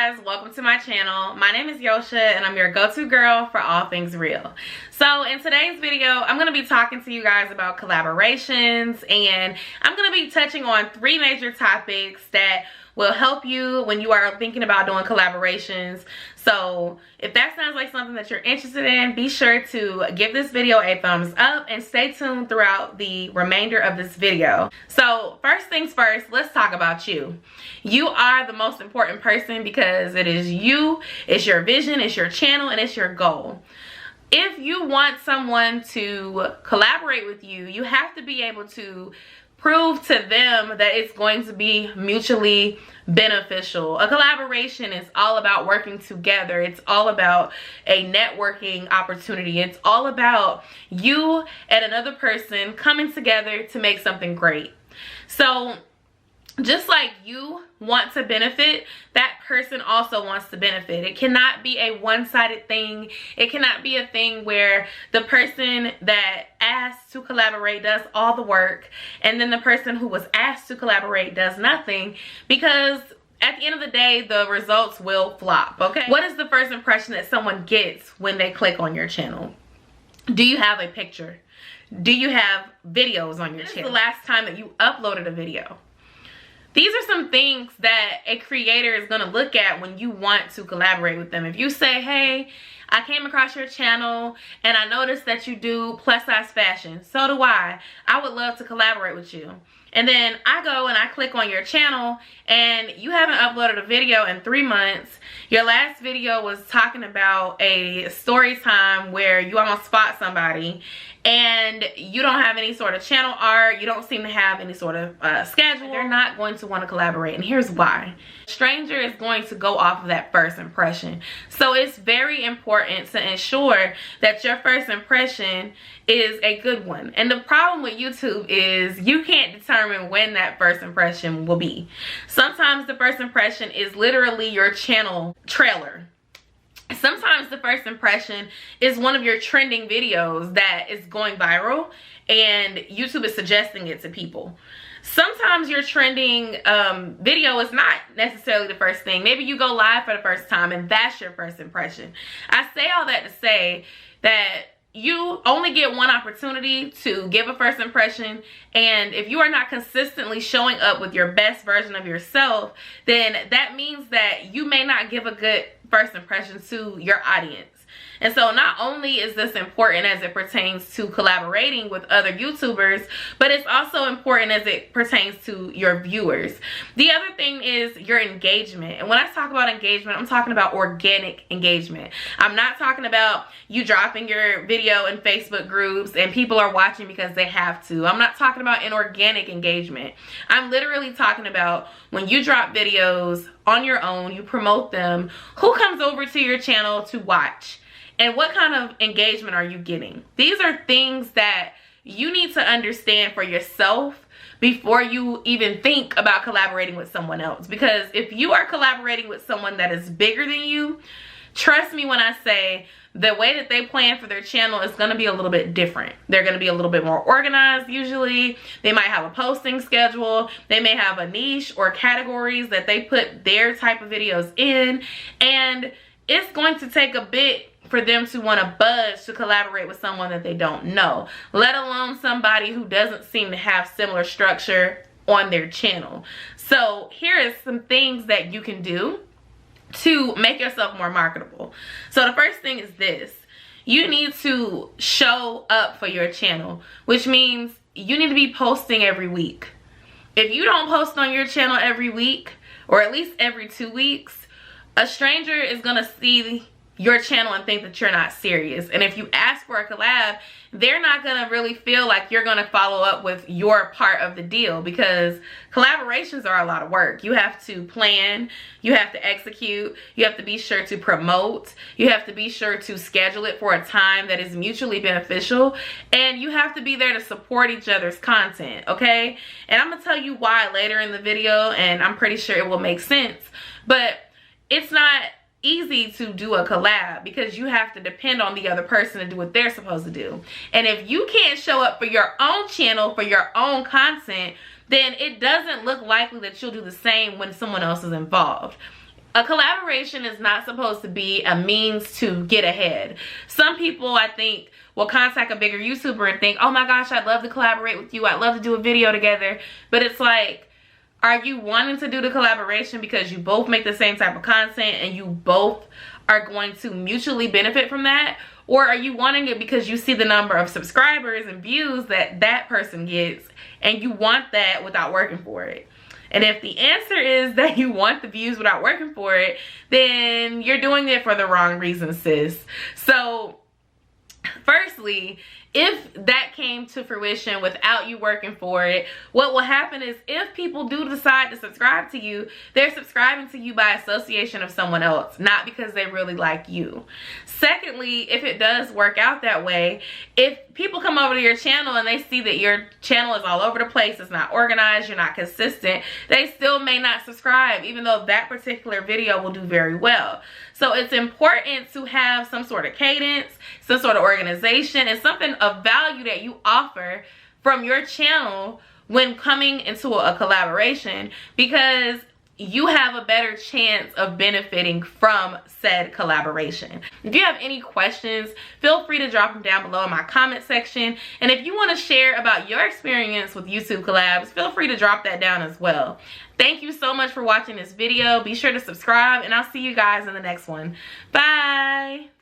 guys, welcome to my channel. My name is Yosha and I'm your go-to girl for all things real. So in today's video, I'm going to be talking to you guys about collaborations, and I'm going to be touching on 3 major topics that will help you when you are thinking about doing collaborations. So if that sounds like something that you're interested in, be sure to give this video a thumbs up and stay tuned throughout the remainder of this video. So first things first, let's talk about you. You are the most important person because it is you, it's your vision, it's your channel, and it's your goal. If you want someone to collaborate with you, you have to be able to prove to them that it's going to be mutually beneficial. A collaboration is all about working together. It's all about a networking opportunity. It's all about you and another person coming together to make something great. So just like you want to benefit, that person also wants to benefit. It cannot be a one-sided thing. It cannot be a thing where the person that asked to collaborate does all the work and then the person who was asked to collaborate does nothing, because at the end of the day, the results will flop, okay? What is the first impression that someone gets when they click on your channel? Do you have a picture? Do you have videos on your channel? When is the last time that you uploaded a video? These are some things that a creator is going to look at when you want to collaborate with them. If you say, hey, I came across your channel and I noticed that you do plus size fashion. So do I. I would love to collaborate with you. And then I go and I click on your channel and you haven't uploaded a video in 3 months. Your last video was talking about a story time where you almost fought somebody, and you don't have any sort of channel art. You don't seem to have any sort of schedule. They're not going to want to collaborate, and here's why. A stranger is going to go off of that first impression. So it's very important to ensure that your first impression is a good one. And the problem with YouTube is you can't determine when that first impression will be. Sometimes the first impression is literally your channel trailer. Sometimes the first impression is one of your trending videos that is going viral and YouTube is suggesting it to people. Sometimes your trending video is not necessarily the first thing. Maybe you go live for the first time and that's your first impression. I say all that to say that you only get one opportunity to give a first impression, and if you are not consistently showing up with your best version of yourself, then that means that you may not give a good first impression to your audience. And so not only is this important as it pertains to collaborating with other YouTubers, but it's also important as it pertains to your viewers. The other thing is your engagement. And when I talk about engagement, I'm talking about organic engagement. I'm not talking about you dropping your video in Facebook groups and people are watching because they have to. I'm not talking about inorganic engagement. I'm literally talking about when you drop videos on your own, you promote them, who comes over to your channel to watch? And what kind of engagement are you getting? These are things that you need to understand for yourself before you even think about collaborating with someone else. Because if you are collaborating with someone that is bigger than you, trust me when I say the way that they plan for their channel is going to be a little bit different. They're going to be a little bit more organized usually. They might have a posting schedule. They may have a niche or categories that they put their type of videos in. And it's going to take a bit for them to want to budge to collaborate with someone that they don't know, let alone somebody who doesn't seem to have similar structure on their channel. So here is some things that you can do to make yourself more marketable. So the first thing is this: you need to show up for your channel, which means you need to be posting every week. If you don't post on your channel every week, or at least every 2 weeks, a stranger is gonna see your channel and think that you're not serious. And if you ask for a collab, they're not gonna really feel like you're gonna follow up with your part of the deal, because collaborations are a lot of work. You have to plan, you have to execute, you have to be sure to promote, you have to be sure to schedule it for a time that is mutually beneficial, and you have to be there to support each other's content, okay? And I'm gonna tell you why later in the video, and I'm pretty sure it will make sense, but it's not easy to do a collab because you have to depend on the other person to do what they're supposed to do. And if you can't show up for your own channel, for your own content, then it doesn't look likely that you'll do the same when someone else is involved. a collaboration is not supposed to be a means to get ahead. Some people, I think, will contact a bigger YouTuber and think, oh my gosh, I'd love to collaborate with you. I'd love to do a video together. But it's like, are you wanting to do the collaboration because you both make the same type of content and you both are going to mutually benefit from that? Or are you wanting it because you see the number of subscribers and views that that person gets and you want that without working for it? And if the answer is that you want the views without working for it, then you're doing it for the wrong reasons, sis. So firstly, if that came to fruition without you working for it, what will happen is if people do decide to subscribe to you, they're subscribing to you by association of someone else, not because they really like you. Secondly, if it does work out that way, if people come over to your channel and they see that your channel is all over the place, it's not organized, you're not consistent, they still may not subscribe, even though that particular video will do very well. So it's important to have some sort of cadence, some sort of organization, and something of value that you offer from your channel when coming into a collaboration, because you have a better chance of benefiting from said collaboration. If you have any questions, feel free to drop them down below in my comment section. And if you want to share about your experience with YouTube collabs, feel free to drop that down as well. Thank you so much for watching this video. Be sure to subscribe, and I'll see you guys in the next one. Bye!